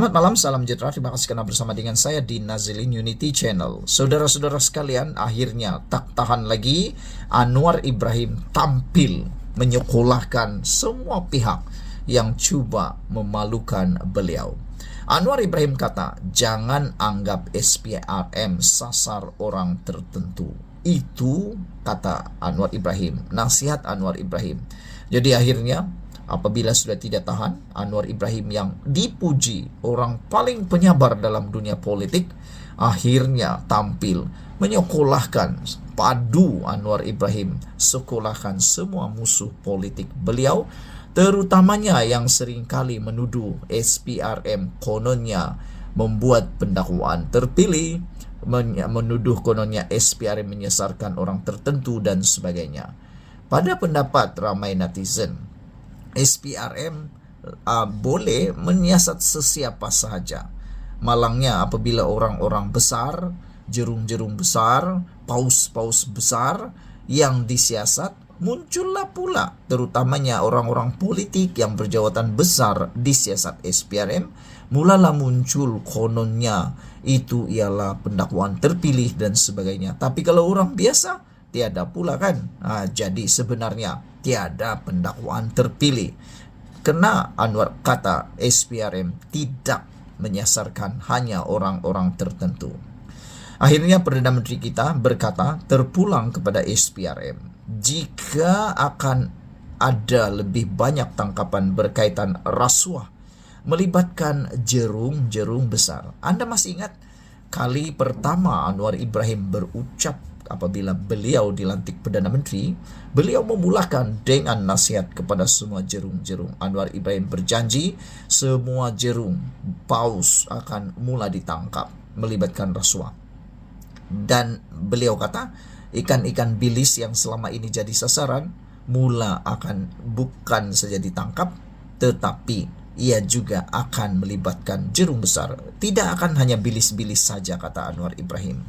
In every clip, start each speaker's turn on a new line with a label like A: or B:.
A: Selamat malam, salam sejahtera. Terima kasih karena bersama dengan saya di Nazilin Unity Channel. Saudara-saudara sekalian, akhirnya tak tahan lagi, Anwar Ibrahim tampil menyekolahkan semua pihak yang coba memalukan beliau. Anwar Ibrahim kata, jangan anggap SPRM sasar orang tertentu. Itu kata Anwar Ibrahim, nasihat Anwar Ibrahim. Jadi akhirnya apabila sudah tidak tahan, Anwar Ibrahim yang dipuji orang paling penyabar dalam dunia politik akhirnya tampil menyekolahkan, padu Anwar Ibrahim sekolahkan semua musuh politik beliau, terutamanya yang seringkali menuduh SPRM kononnya membuat pendakwaan terpilih, menuduh kononnya SPRM menyesarkan orang tertentu dan sebagainya. Pada pendapat ramai netizen, SPRM boleh menyiasat sesiapa sahaja. Malangnya apabila orang-orang besar, jerung-jerung besar, paus-paus besar yang disiasat, muncullah pula terutamanya orang-orang politik yang berjawatan besar disiasat SPRM, mulalah muncul kononnya itu ialah pendakwaan terpilih dan sebagainya. Tapi kalau orang biasa, tiada pula kan. Jadi sebenarnya tiada pendakwaan terpilih. Karena Anwar kata SPRM tidak menyasarkan hanya orang-orang tertentu. Akhirnya Perdana Menteri kita berkata terpulang kepada SPRM, jika akan ada lebih banyak tangkapan berkaitan rasuah melibatkan jerung-jerung besar. Anda masih ingat kali pertama Anwar Ibrahim berucap apabila beliau dilantik Perdana Menteri, beliau memulakan dengan nasihat kepada semua jerung-jerung. Anwar Ibrahim berjanji semua jerung paus akan mula ditangkap melibatkan rasuah. Dan beliau kata, ikan-ikan bilis yang selama ini jadi sasaran mula akan bukan saja ditangkap, tetapi ia juga akan melibatkan jerung besar. Tidak akan hanya bilis-bilis saja, kata Anwar Ibrahim.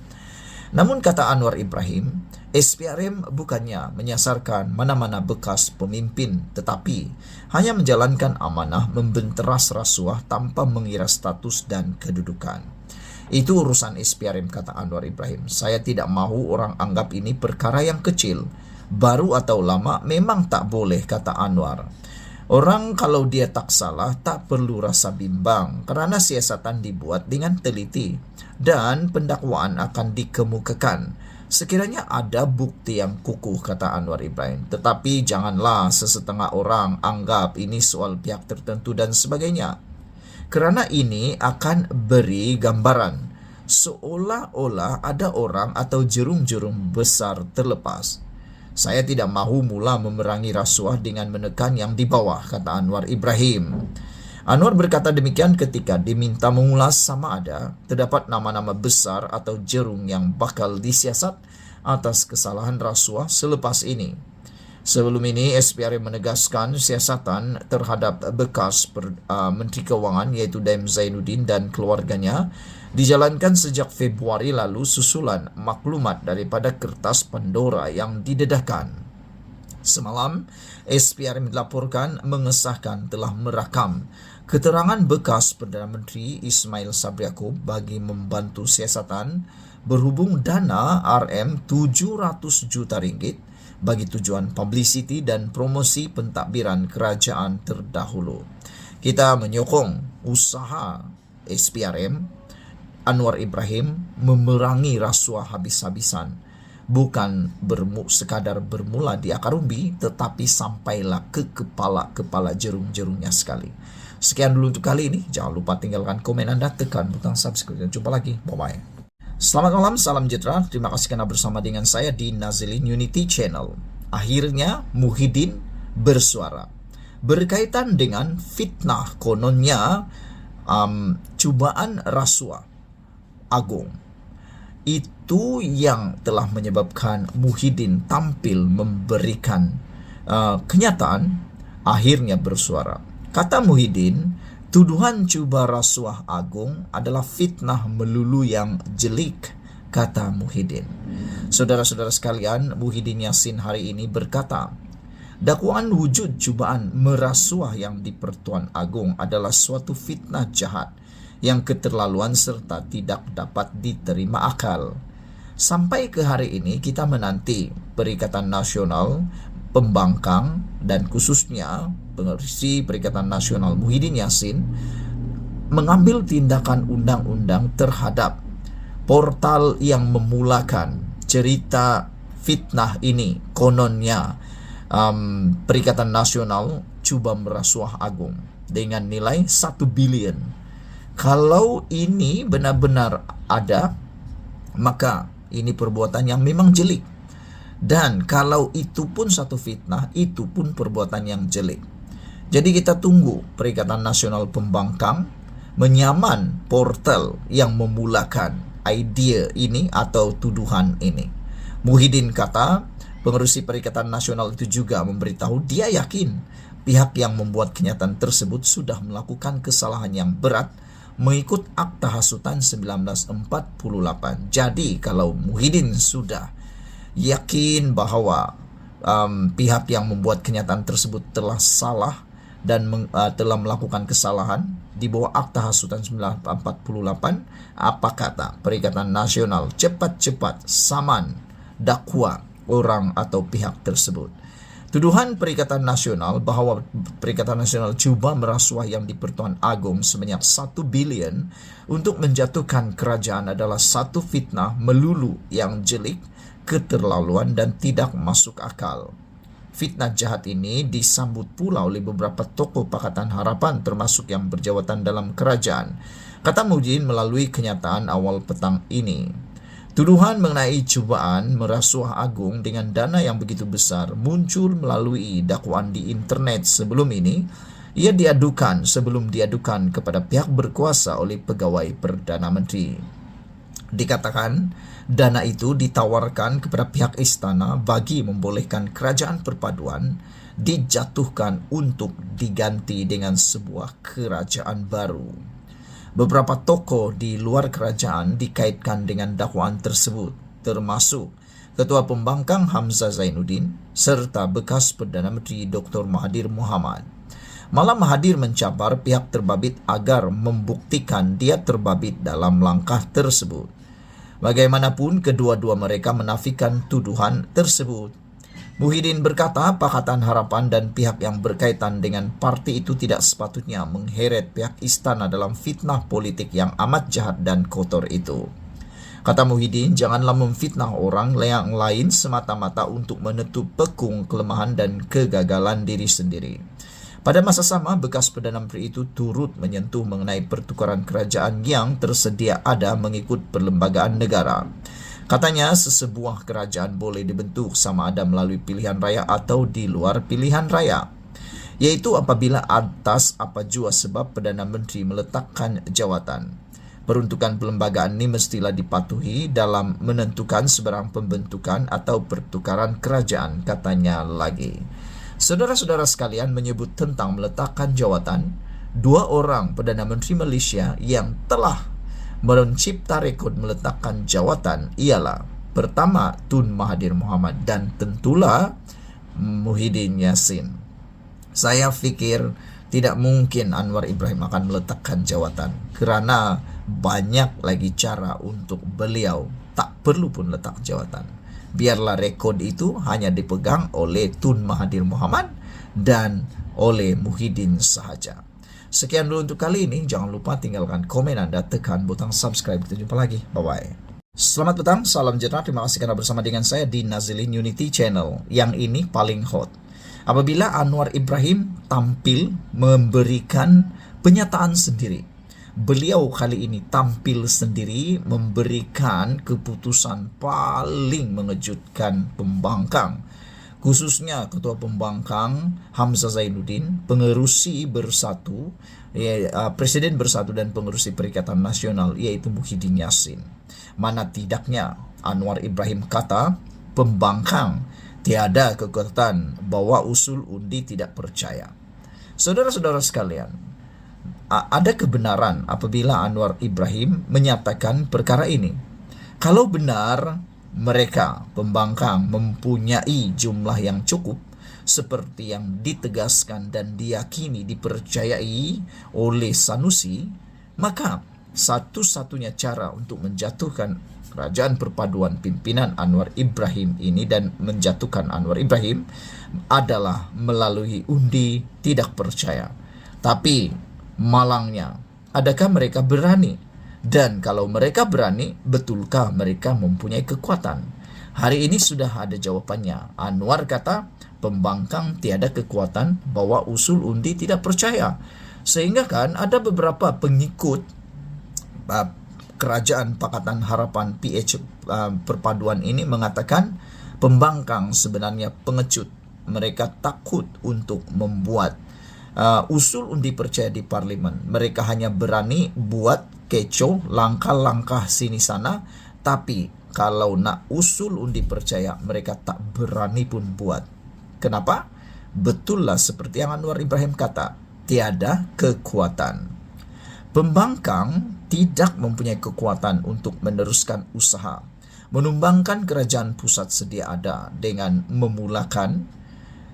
A: Namun kata Anwar Ibrahim, SPRM bukannya menyasarkan mana-mana bekas pemimpin, tetapi hanya menjalankan amanah membenteras rasuah tanpa mengira status dan kedudukan. Itu urusan SPRM, kata Anwar Ibrahim. Saya tidak mahu orang anggap ini perkara yang kecil. Baru atau lama memang tak boleh, kata Anwar. Orang kalau dia tak salah tak perlu rasa bimbang karena siasatan dibuat dengan teliti dan pendakwaan akan dikemukakan sekiranya ada bukti yang kukuh, kata Anwar Ibrahim. Tetapi janganlah sesetengah orang anggap ini soal pihak tertentu dan sebagainya, kerana ini akan beri gambaran seolah-olah ada orang atau jerung-jerung besar terlepas. Saya tidak mahu mula memerangi rasuah dengan menekan yang di bawah, kata Anwar Ibrahim. Anwar berkata demikian ketika diminta mengulas sama ada terdapat nama-nama besar atau jerung yang bakal disiasat atas kesalahan rasuah selepas ini. Sebelum ini, SPRM menegaskan siasatan terhadap bekas Menteri Keuangan yaitu Daim Zainuddin dan keluarganya dijalankan sejak Februari lalu susulan maklumat daripada kertas Pandora yang didedahkan. Semalam, SPRM dilaporkan mengesahkan telah merakam keterangan bekas Perdana Menteri Ismail Sabri Yaakob bagi membantu siasatan berhubung dana Rm700 juta ringgit bagi tujuan publicity dan promosi pentadbiran kerajaan terdahulu. Kita menyokong usaha SPRM Anwar Ibrahim memerangi rasuah habis-habisan, bukan sekadar bermula di akar umbi, tetapi sampailah ke kepala-kepala jerung-jerungnya sekali. Sekian dulu untuk kali ini. Jangan lupa tinggalkan komen Anda, tekan butang subscribe, dan jumpa lagi. Bye-bye. Selamat malam, salam sejahtera. Terima kasih karena bersama dengan saya di Nazilin Unity Channel. Akhirnya Muhyiddin bersuara berkaitan dengan fitnah kononnya cubaan rasuah agung. Itu yang telah menyebabkan Muhyiddin tampil memberikan kenyataan, akhirnya bersuara. Kata Muhyiddin, tuduhan cuba rasuah agung adalah fitnah melulu yang jelik, kata Muhyiddin. Saudara-saudara sekalian, Muhyiddin Yassin hari ini berkata, dakwaan wujud cubaan merasuah yang di Pertuan Agong adalah suatu fitnah jahat yang keterlaluan serta tidak dapat diterima akal. Sampai ke hari ini kita menanti Perikatan Nasional Pembangkang dan khususnya Pengurusi Perikatan Nasional Muhyiddin Yassin mengambil tindakan undang-undang terhadap portal yang memulakan cerita fitnah ini. Kononnya Perikatan Nasional cuba merasuah agung dengan nilai 1 bilion. Kalau ini benar-benar ada, maka ini perbuatan yang memang jelek. Dan kalau itu pun satu fitnah, itu pun perbuatan yang jelek. Jadi kita tunggu Perikatan Nasional Pembangkang menyaman portal yang memulakan idea ini atau tuduhan ini. Muhyiddin kata pengurusi Perikatan Nasional itu juga memberitahu dia yakin pihak yang membuat kenyataan tersebut sudah melakukan kesalahan yang berat mengikut Akta Hasutan 1948. Jadi kalau Muhyiddin sudah yakin bahwa pihak yang membuat kenyataan tersebut telah salah dan telah melakukan kesalahan di bawah Akta Hasutan 1948, apa kata Perikatan Nasional? Cepat-cepat saman dakwa orang atau pihak tersebut. Tuduhan Perikatan Nasional bahwa Perikatan Nasional cuba merasuah yang di Pertuan Agung sebanyak 1 bilion untuk menjatuhkan kerajaan adalah satu fitnah melulu yang jelek, keterlaluan dan tidak masuk akal. Fitnah jahat ini disambut pula oleh beberapa tokoh Pakatan Harapan termasuk yang berjawatan dalam kerajaan, kata Muhyiddin melalui kenyataan awal petang ini. Tuduhan mengenai cubaan merasuah agung dengan dana yang begitu besar muncul melalui dakwaan di internet sebelum ini. Ia diadukan sebelum diadukan kepada pihak berkuasa oleh pegawai Perdana Menteri. Dikatakan dana itu ditawarkan kepada pihak istana bagi membolehkan kerajaan perpaduan dijatuhkan untuk diganti dengan sebuah kerajaan baru. Beberapa tokoh di luar kerajaan dikaitkan dengan dakwaan tersebut, termasuk Ketua Pembangkang Hamzah Zainuddin serta bekas Perdana Menteri Dr. Mahathir Mohamad. Malah Mahathir mencabar pihak terbabit agar membuktikan dia terbabit dalam langkah tersebut. Bagaimanapun, kedua-dua mereka menafikan tuduhan tersebut. Muhyiddin berkata Pakatan Harapan dan pihak yang berkaitan dengan parti itu tidak sepatutnya mengheret pihak istana dalam fitnah politik yang amat jahat dan kotor itu. Kata Muhyiddin, janganlah memfitnah orang yang lain semata-mata untuk menutup pekung kelemahan dan kegagalan diri sendiri. Pada masa sama, bekas Perdana Menteri itu turut menyentuh mengenai pertukaran kerajaan yang tersedia ada mengikut perlembagaan negara. Katanya sesebuah kerajaan boleh dibentuk sama ada melalui pilihan raya atau di luar pilihan raya, yaitu apabila atas apa jua sebab Perdana Menteri meletakkan jawatan. Peruntukan perlembagaan ini mestilah dipatuhi dalam menentukan sebarang pembentukan atau pertukaran kerajaan, katanya lagi. Saudara-saudara sekalian, menyebut tentang meletakkan jawatan, dua orang Perdana Menteri Malaysia yang telah mencipta rekod meletakkan jawatan ialah pertama Tun Mahathir Mohamad dan tentulah Muhyiddin Yassin. Saya fikir tidak mungkin Anwar Ibrahim akan meletakkan jawatan kerana banyak lagi cara untuk beliau tak perlu pun letak jawatan. Biarlah rekod itu hanya dipegang oleh Tun Mahathir Mohamad dan oleh Muhyiddin sahaja. Sekian dulu untuk kali ini. Jangan lupa tinggalkan komen Anda, tekan butang subscribe. Kita jumpa lagi. Bye-bye. Selamat petang, salam sejahtera. Terima kasih karena bersama dengan saya di Nazilin Unity Channel. Yang ini paling hot. Apabila Anwar Ibrahim tampil memberikan penyataan sendiri. Beliau kali ini tampil sendiri memberikan keputusan paling mengejutkan pembangkang. Khususnya Ketua Pembangkang Hamzah Zainuddin, pengerusi bersatu, Presiden bersatu dan pengerusi Perikatan Nasional yaitu Muhyiddin Yassin. Mana tidaknya Anwar Ibrahim kata pembangkang tiada kekuatan bawa usul undi tidak percaya. Saudara-saudara sekalian, ada kebenaran apabila Anwar Ibrahim menyatakan perkara ini. Kalau benar mereka pembangkang mempunyai jumlah yang cukup seperti yang ditegaskan dan diyakini dipercayai oleh Sanusi, maka satu-satunya cara untuk menjatuhkan kerajaan perpaduan pimpinan Anwar Ibrahim ini dan menjatuhkan Anwar Ibrahim adalah melalui undi tidak percaya. Tapi malangnya, adakah mereka berani? Dan kalau mereka berani, betulkah mereka mempunyai kekuatan? Hari ini sudah ada jawabannya. Anwar kata, pembangkang tiada kekuatan, bawa usul undi tidak percaya. Sehingga kan ada beberapa pengikut Kerajaan Pakatan Harapan PH perpaduan ini mengatakan pembangkang sebenarnya pengecut. Mereka takut untuk membuat usul undi percaya di parlimen. Mereka hanya berani buat kecoh, langkah-langkah sini sana, tapi kalau nak usul undi percaya mereka tak berani pun buat. Kenapa? Betullah seperti yang Anwar Ibrahim kata, tiada kekuatan. Pembangkang tidak mempunyai kekuatan untuk meneruskan usaha menumbangkan kerajaan pusat sedia ada dengan memulakan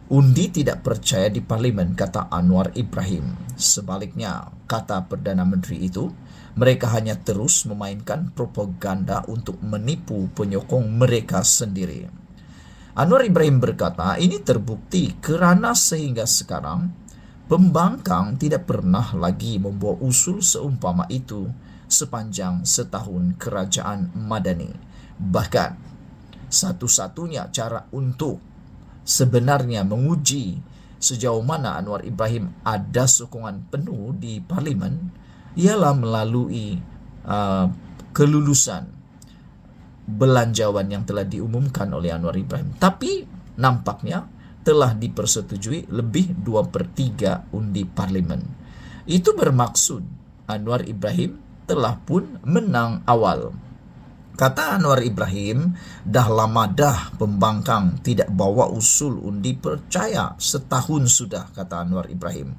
A: undi tidak percaya di parlimen, kata Anwar Ibrahim. Sebaliknya, kata Perdana Menteri itu, mereka hanya terus memainkan propaganda untuk menipu penyokong mereka sendiri. Anwar Ibrahim berkata, ini terbukti kerana sehingga sekarang pembangkang tidak pernah lagi membawa usul seumpama itu sepanjang setahun kerajaan Madani. Bahkan, satu-satunya cara untuk sebenarnya menguji sejauh mana Anwar Ibrahim ada sokongan penuh di parlimen ialah melalui kelulusan belanjawan yang telah diumumkan oleh Anwar Ibrahim. Tapi nampaknya telah dipersetujui lebih 2/3 undi parlimen. Itu bermaksud Anwar Ibrahim telah pun menang awal. Kata Anwar Ibrahim, dah lama dah pembangkang tidak bawa usul undi percaya, setahun sudah, kata Anwar Ibrahim.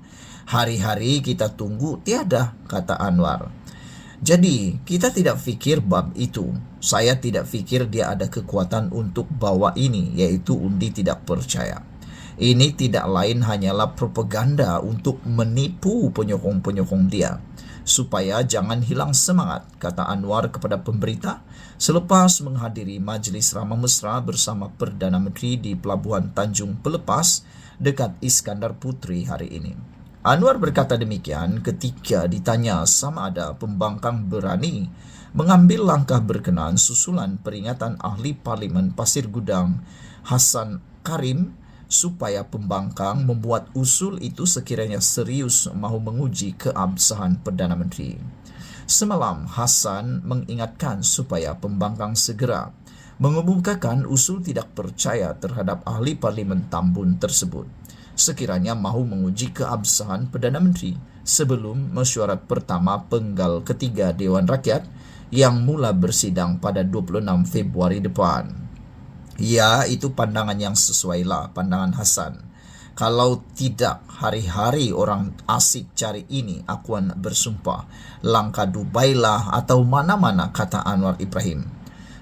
A: Hari-hari kita tunggu tiada, kata Anwar. Jadi, kita tidak fikir bab itu. Saya tidak fikir dia ada kekuatan untuk bawa ini, yaitu undi tidak percaya. Ini tidak lain hanyalah propaganda untuk menipu penyokong-penyokong dia, supaya jangan hilang semangat, kata Anwar kepada pemberita selepas menghadiri majlis ramah mesra bersama Perdana Menteri di Pelabuhan Tanjung Pelepas dekat Iskandar Putri hari ini. Anwar berkata demikian ketika ditanya sama ada pembangkang berani mengambil langkah berkenaan susulan peringatan ahli parlimen Pasir Gudang Hassan Karim supaya pembangkang membuat usul itu sekiranya serius mahu menguji keabsahan Perdana Menteri. Semalam, Hassan mengingatkan supaya pembangkang segera mengemukakan usul tidak percaya terhadap ahli parlimen Tambun tersebut, sekiranya mahu menguji keabsahan Perdana Menteri sebelum mesyuarat pertama penggal ketiga Dewan Rakyat yang mula bersidang pada 26 Februari depan. Ya, itu pandangan yang sesuailah, pandangan Hassan. Kalau tidak, hari-hari orang asik cari ini, akuan bersumpah, langkah Dubai lah atau mana-mana, kata Anwar Ibrahim.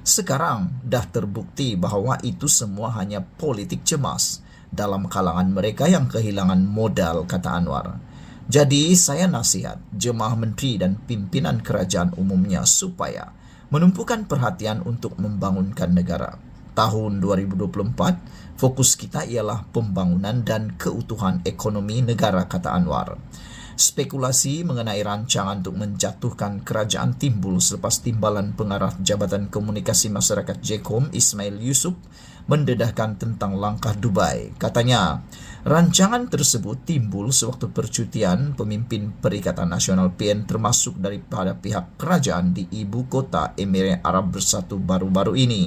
A: Sekarang dah terbukti bahawa itu semua hanya politik cemas dalam kalangan mereka yang kehilangan modal, kata Anwar. Jadi saya nasihat jemaah menteri dan pimpinan kerajaan umumnya supaya menumpukan perhatian untuk membangunkan negara. Tahun 2024, fokus kita ialah pembangunan dan keutuhan ekonomi negara, kata Anwar. Spekulasi mengenai rancangan untuk menjatuhkan kerajaan timbul selepas timbalan pengarah Jabatan Komunikasi Masyarakat JKOM Ismail Yusuf mendedahkan tentang langkah Dubai. Katanya, rancangan tersebut timbul sewaktu percutian pemimpin Perikatan Nasional PN termasuk daripada pihak kerajaan di ibu kota Emirat Arab Bersatu baru-baru ini.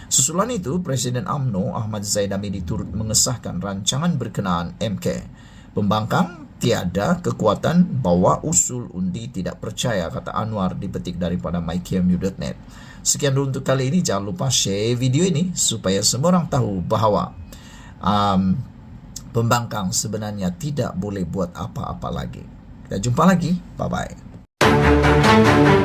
A: Susulan itu, Presiden UMNO Ahmad Zaidami diturut mengesahkan rancangan berkenaan MK. Pembangkang tiada kekuatan bawa usul undi tidak percaya, kata Anwar, dipetik daripada myKMU.net. Sekian dulu untuk kali ini. Jangan lupa share video ini supaya semua orang tahu bahawa pembangkang sebenarnya tidak boleh buat apa-apa lagi. Kita jumpa lagi. Bye-bye.